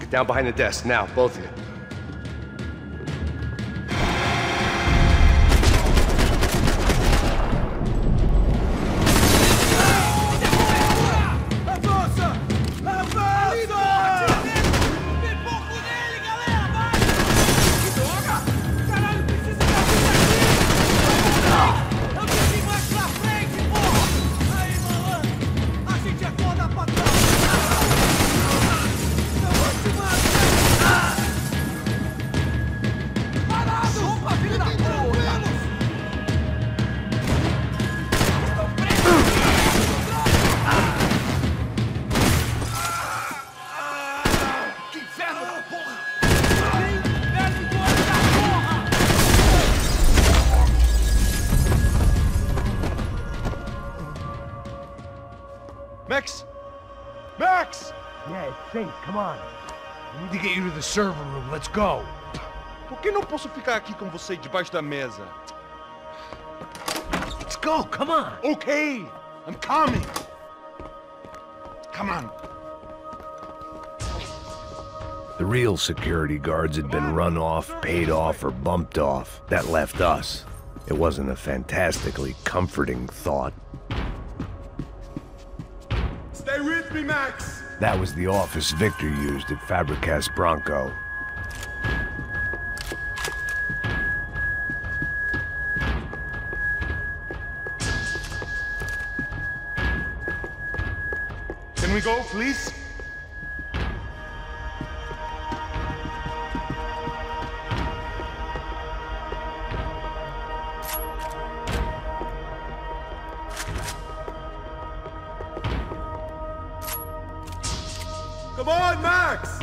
Get down behind the desk, now, both of you. Max? Max! Yeah, it's safe. Come on. We need to get you to the server room. Let's go. Por que não posso ficar aqui com você debaixo da mesa? Let's go. Come on. Okay, I'm coming. Come on. The real security guards had been run off, paid off, or bumped off. That left us. It wasn't a fantastically comforting thought. Stay with me, Max! That was the office Victor used at Fabricas Bronco. Can we go, please? Come on, Max!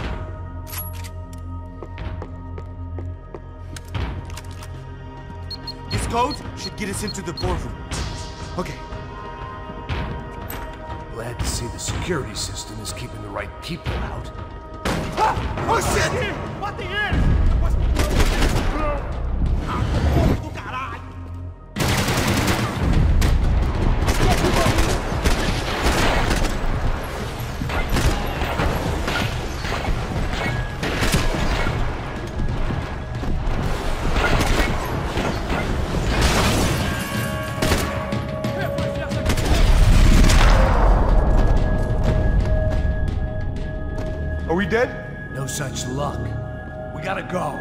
This code should get us into the boardroom. Okay. Glad to see the security system is keeping the right people out. Ah! Oh shit! What the hell? Are we dead? No such luck. We gotta go.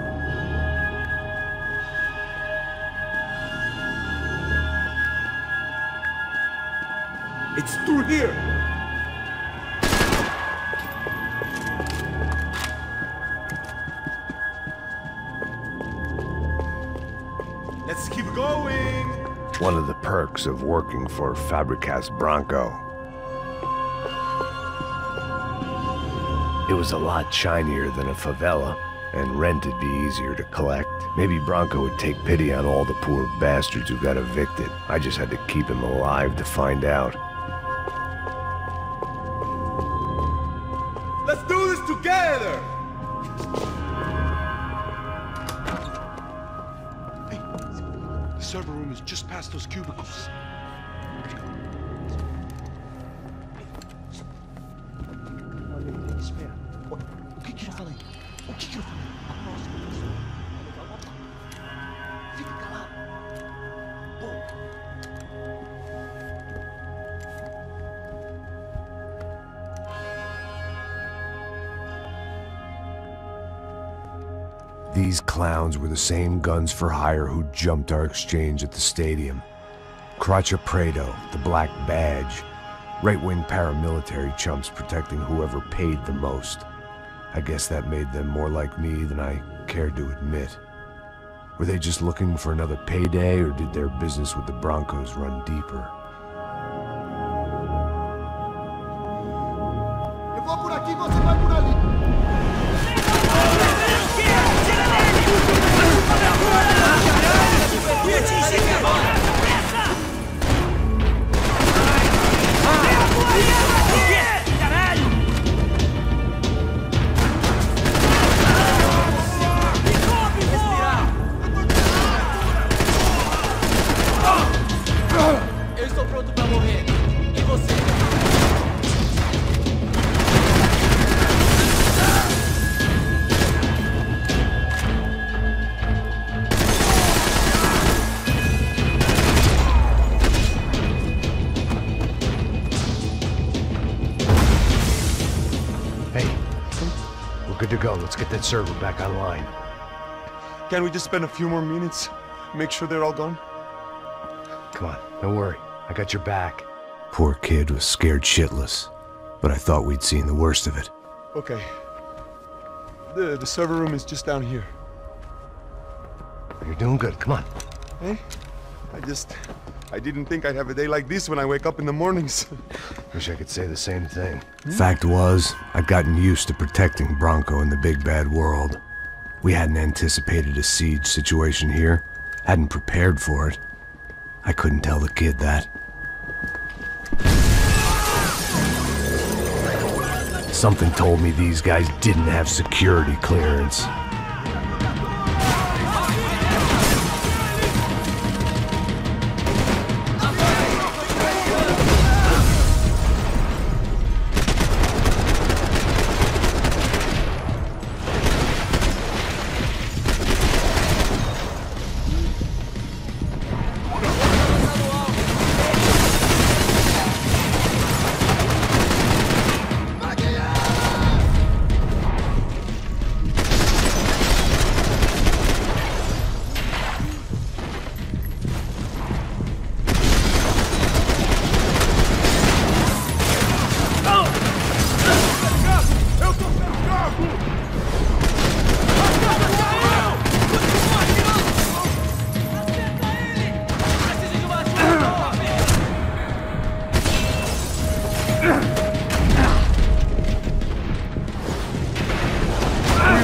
It's through here! Let's keep going! One of the perks of working for Fabricas Bronco. It was a lot shinier than a favela, and rent would be easier to collect. Maybe Bronco would take pity on all the poor bastards who got evicted. I just had to keep him alive to find out. Let's do this together! Hey, the server room is just past those cubicles. O que eu falei? O que eu falei? Fica calado. These clowns were the same guns for hire who jumped our exchange at the stadium. Crotcha Prado, the Black Badge. Right-wing paramilitary chumps protecting whoever paid the most. I guess that made them more like me than I cared to admit. Were they just looking for another payday, or did their business with the Broncos run deeper? Eu vou por aqui, você vai por ali. Eu estou pronto pra morrer. E você? good to go. Let's get that server back online. Can't we just spend a few more minutes? Make sure they're all gone? Come on, don't worry. I got your back. Poor kid was scared shitless, but I thought we'd seen the worst of it. Okay. The server room is just down here. You're doing good. Come on. Hey? I didn't think I'd have a day like this when I wake up in the mornings. Wish I could say the same thing. Fact was, I'd gotten used to protecting Bronco in the big bad world. We hadn't anticipated a siege situation here, hadn't prepared for it. I couldn't tell the kid that. Something told me these guys didn't have security clearance.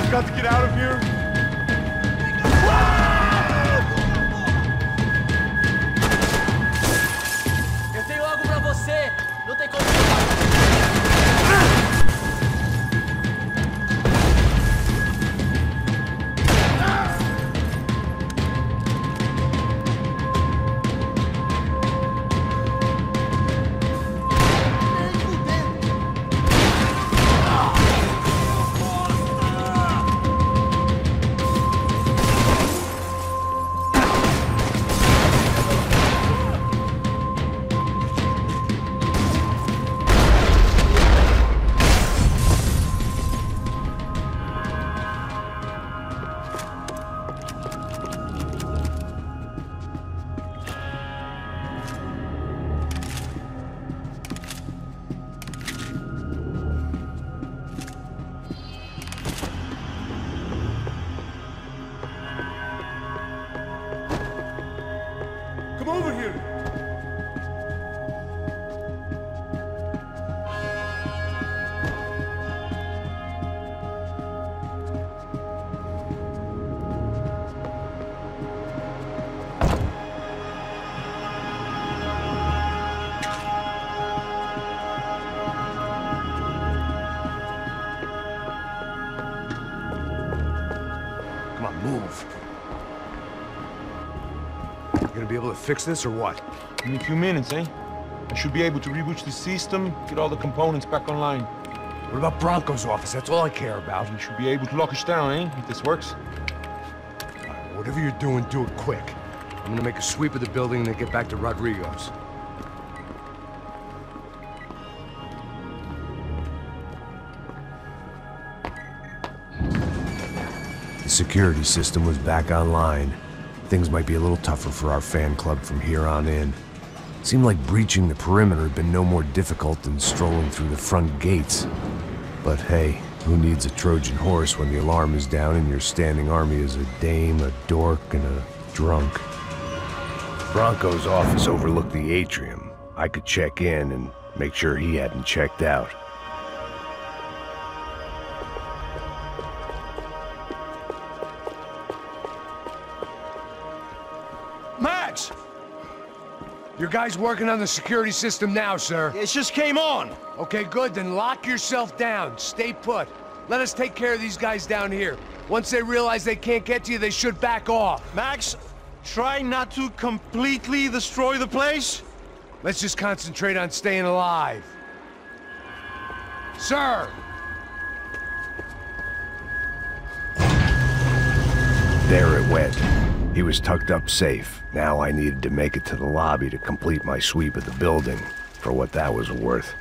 Got to get out of here. Eu tenho algo pra você. Não tem como. Come over here. Come on, move. You gonna be able to fix this or what? Give me a few minutes, eh? I should be able to reboot the system, get all the components back online. What about Bronco's office? That's all I care about. You should be able to lock us down, eh? If this works. Whatever you're doing, do it quick. I'm gonna make a sweep of the building and then get back to Rodrigo's. The security system was back online. Things might be a little tougher for our fan club from here on in. Seemed like breaching the perimeter had been no more difficult than strolling through the front gates. But hey, who needs a Trojan horse when the alarm is down and your standing army is a dame, a dork, and a drunk? Bronco's office overlooked the atrium. I could check in and make sure he hadn't checked out. Max! Your guy's working on the security system now, sir. It just came on. Okay, good. Then lock yourself down. Stay put. Let us take care of these guys down here. Once they realize they can't get to you, they should back off. Max, try not to completely destroy the place. Let's just concentrate on staying alive. Sir! There it went. He was tucked up safe. Now I needed to make it to the lobby to complete my sweep of the building, for what that was worth.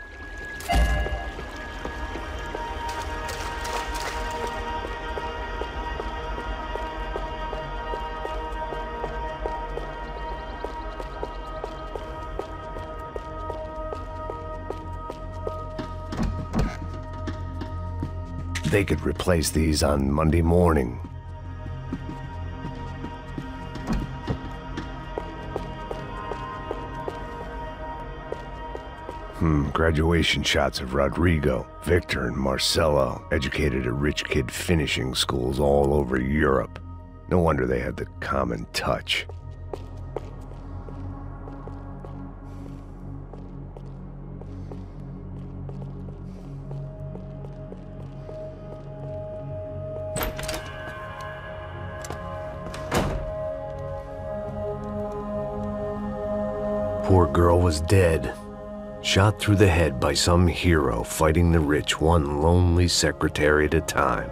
They could replace these on Monday morning. Graduation shots of Rodrigo, Victor, and Marcelo, educated at rich kid finishing schools all over Europe. No wonder they had the common touch. Poor girl was dead. Shot through the head by some hero fighting the rich one lonely secretary at a time.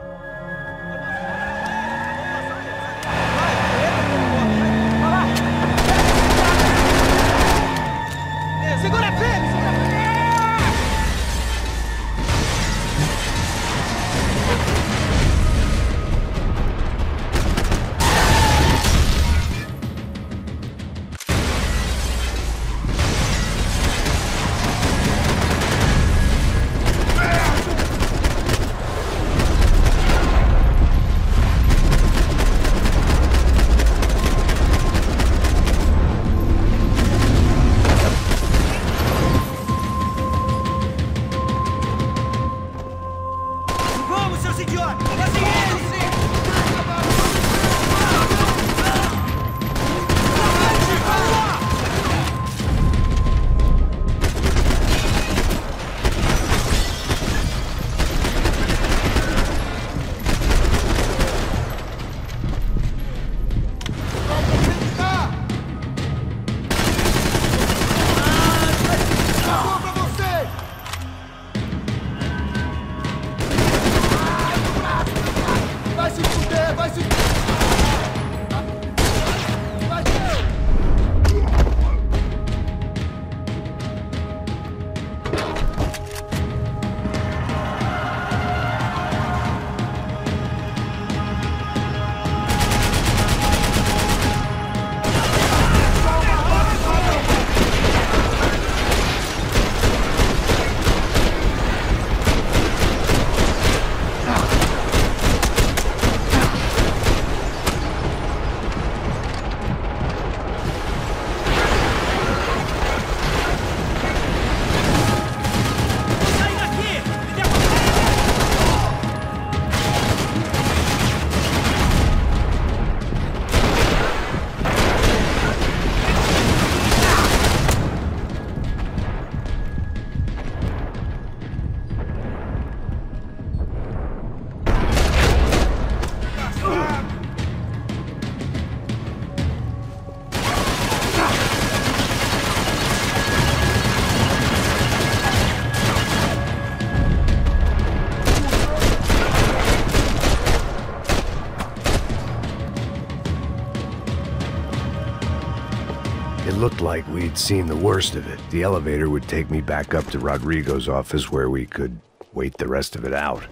It looked like we'd seen the worst of it. The elevator would take me back up to Rodrigo's office where we could wait the rest of it out.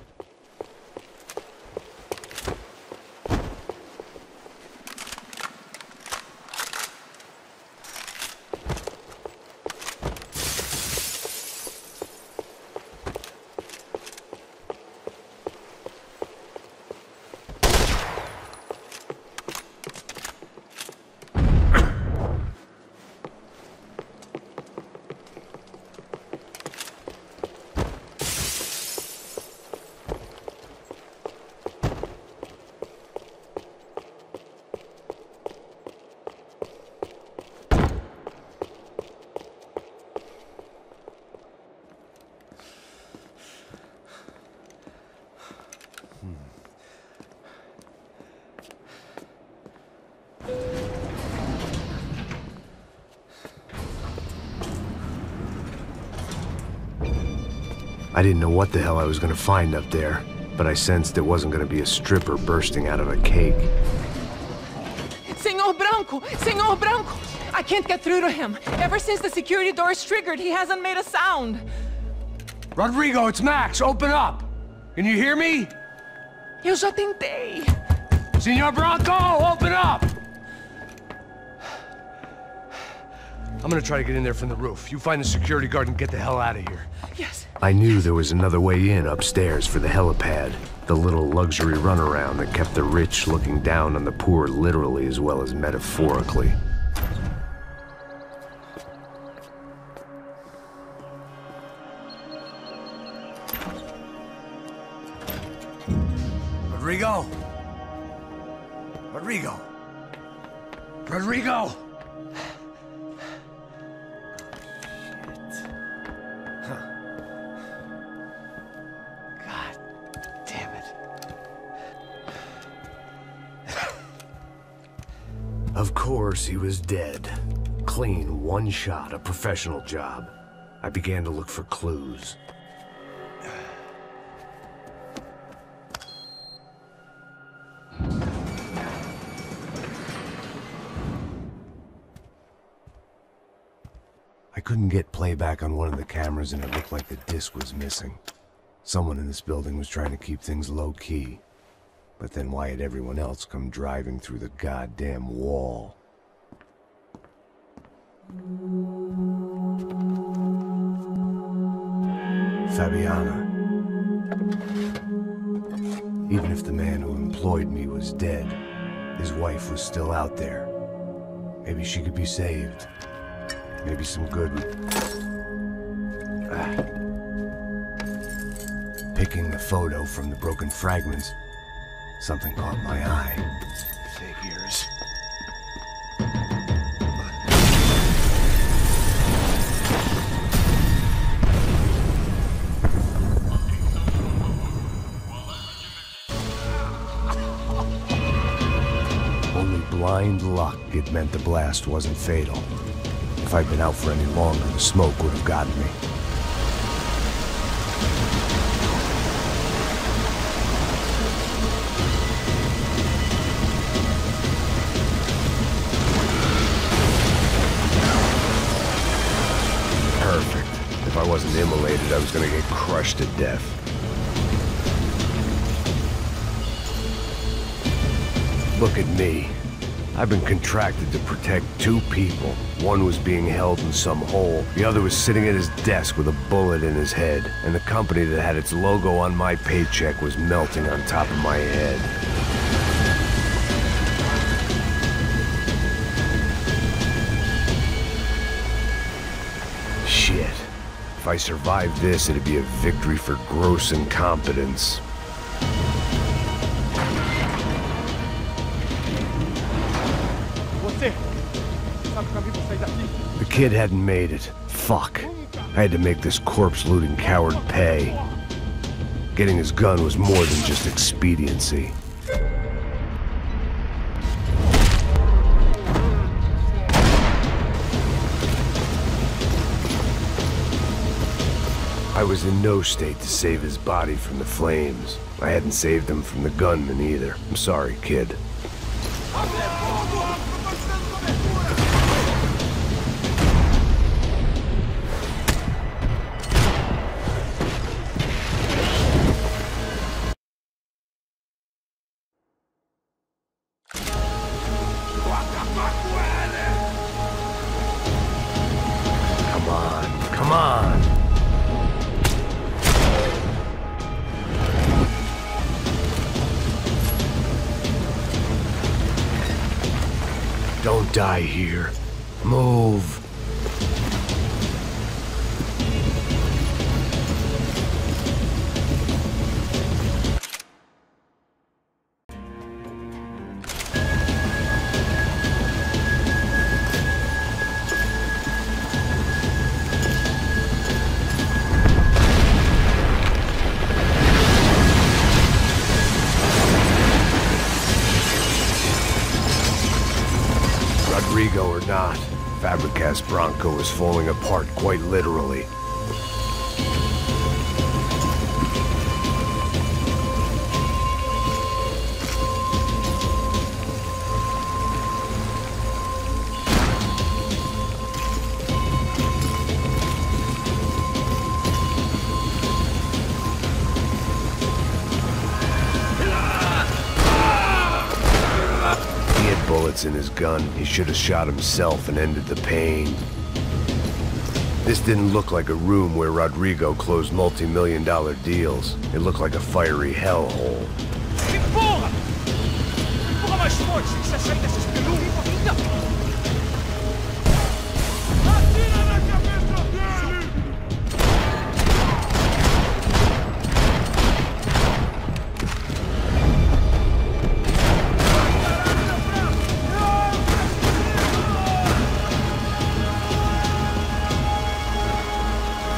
I didn't know what the hell I was going to find up there, but I sensed it wasn't going to be a stripper bursting out of a cake. Senor Branco! Senor Branco! I can't get through to him. Ever since the security door is triggered, he hasn't made a sound. Rodrigo, it's Max. Open up. Can you hear me? Eu já tentei. Senor Branco, open up! I'm gonna try to get in there from the roof. You find the security guard and get the hell out of here. Yes. I knew there was another way in upstairs for the helipad, the little luxury runaround that kept the rich looking down on the poor literally as well as metaphorically. Rodrigo! Rodrigo! Rodrigo! God damn it. Of course, he was dead. Clean, one shot, a professional job. I began to look for clues. I couldn't get playback on one of the cameras and it looked like the disc was missing. Someone in this building was trying to keep things low-key. But then why had everyone else come driving through the goddamn wall? Fabiana. Even if the man who employed me was dead, his wife was still out there. Maybe she could be saved. Maybe some good... Picking the photo from the broken fragments, something caught my eye. Figures. Only blind luck it meant the blast wasn't fatal. If I'd been out for any longer, the smoke would have gotten me. Perfect. If I wasn't immolated, I was gonna get crushed to death. Look at me. I've been contracted to protect two people. One was being held in some hole. The other was sitting at his desk with a bullet in his head. And the company that had its logo on my paycheck was melting on top of my head. Shit. If I survived this, it'd be a victory for gross incompetence. The kid hadn't made it. Fuck. I had to make this corpse-looting coward pay. Getting his gun was more than just expediency. I was in no state to save his body from the flames. I hadn't saved him from the gunman either. I'm sorry, kid. Come on. Don't die here. Move. Rodrigo or not, Fabricas Bronco is falling apart quite literally. Bullets in his gun. He should have shot himself and ended the pain. This didn't look like a room where Rodrigo closed multi-million-dollar deals. It looked like a fiery hellhole. Empurra! Empurra mais forte, sem que você sair dessa espelunca. Atira na cabeça dele!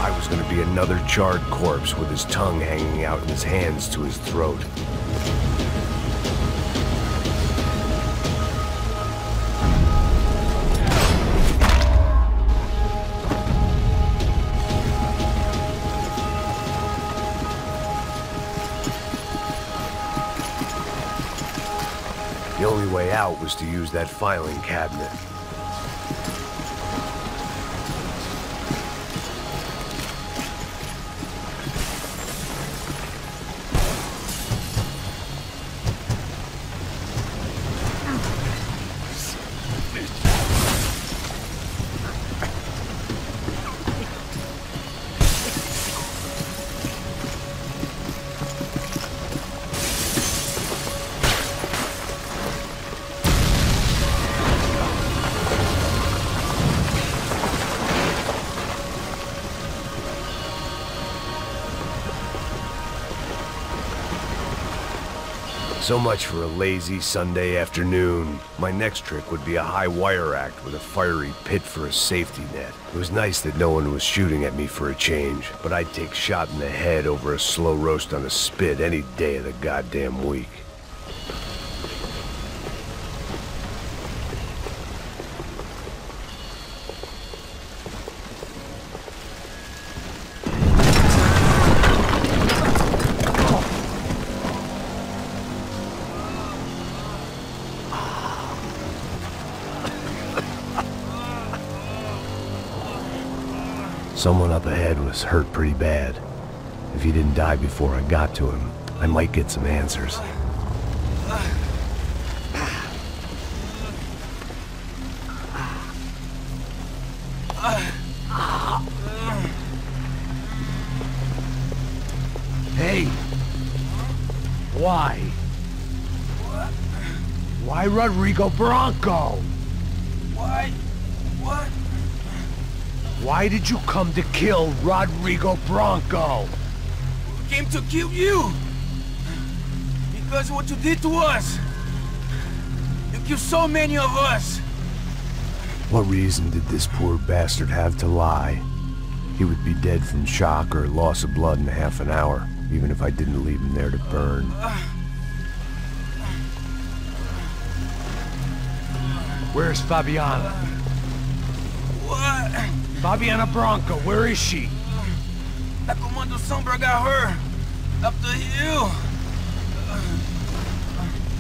I was gonna be another charred corpse with his tongue hanging out and his hands to his throat. The only way out was to use that filing cabinet. So much for a lazy Sunday afternoon. My next trick would be a high wire act with a fiery pit for a safety net. It was nice that no one was shooting at me for a change, but I'd take shot in the head over a slow roast on a spit any day of the goddamn week. Someone up ahead was hurt pretty bad. If he didn't die before I got to him, I might get some answers. Hey! Why? Why Rodrigo Bronco? Why? What? Why did you come to kill Rodrigo Bronco? We came to kill you! Because of what you did to us! You killed so many of us! What reason did this poor bastard have to lie? He would be dead from shock or loss of blood in half an hour, even if I didn't leave him there to burn. Where's Fabiana? What? Fabiana Bronco, where is she? That Comando Sombra got her! Up the hill!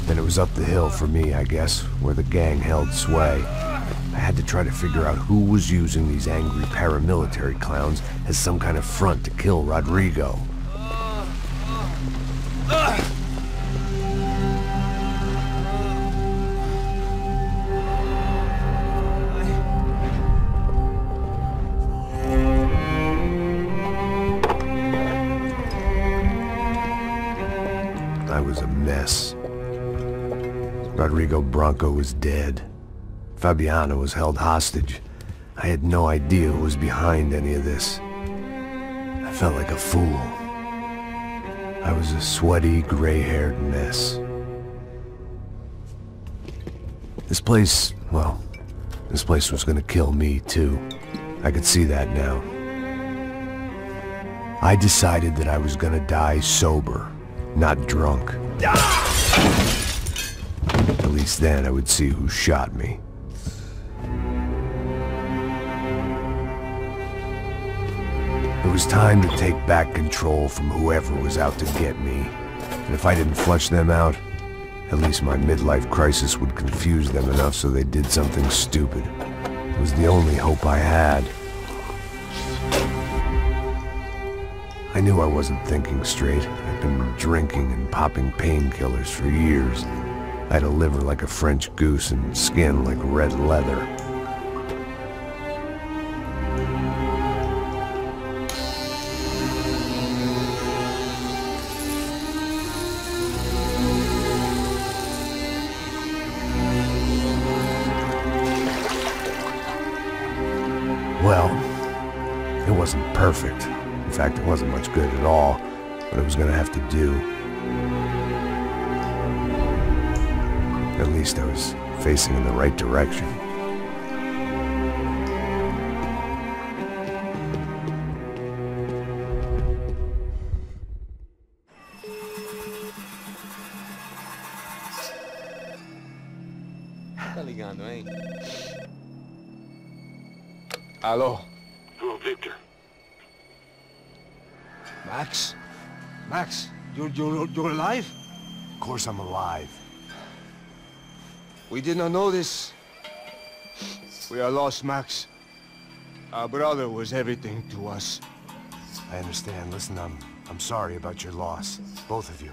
Then it was up the hill for me, I guess, where the gang held sway. I had to try to figure out who was using these angry paramilitary clowns as some kind of front to kill Rodrigo. I was a mess. Rodrigo Bronco was dead. Fabiana was held hostage. I had no idea who was behind any of this. I felt like a fool. I was a sweaty, gray-haired mess. This place, well, this place was gonna kill me too. I could see that now. I decided that I was gonna die sober, not drunk. At least then I would see who shot me. It was time to take back control from whoever was out to get me. And if I didn't flush them out, at least my midlife crisis would confuse them enough so they did something stupid. It was the only hope I had. I knew I wasn't thinking straight. I'd been drinking and popping painkillers for years. I had a liver like a French goose and skin like red leather. It wasn't perfect. In fact, it wasn't much good at all, but it was gonna have to do. At least I was facing in the right direction. Tá ligando, hein? Hello. Hello, Victor. Max? Max, you're alive? Of course I'm alive. We did not know this. We are lost, Max. Our brother was everything to us. I understand. Listen, I'm sorry about your loss. Both of you.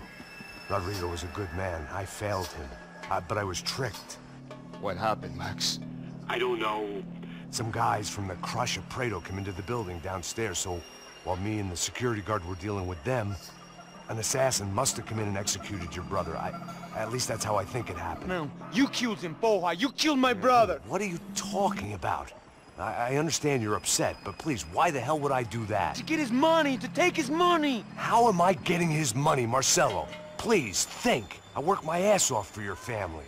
Rodrigo was a good man. I failed him. But I was tricked. What happened, Max? I don't know. Some guys from the Cooperative came into the building downstairs, so while me and the security guard were dealing with them, an assassin must have come in and executed your brother. At least that's how I think it happened. No, you killed him, Poja. You killed my brother. What are you talking about? I understand you're upset, but please, why the hell would I do that? To get his money, to take his money. How am I getting his money, Marcelo? Please, think. I worked my ass off for your family.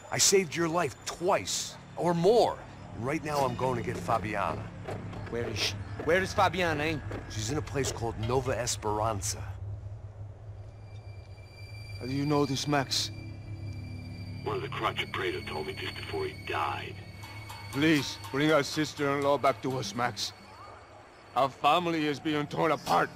I saved your life twice, or more. And right now I'm going to get Fabiana. Where is she? Where is Fabiana, eh? She's in a place called Nova Esperanza. How do you know this, Max? One of the contractor told me just before he died. Please, bring our sister-in-law back to us, Max. Our family is being torn apart.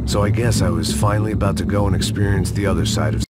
So I guess I was finally about to go and experience the other side of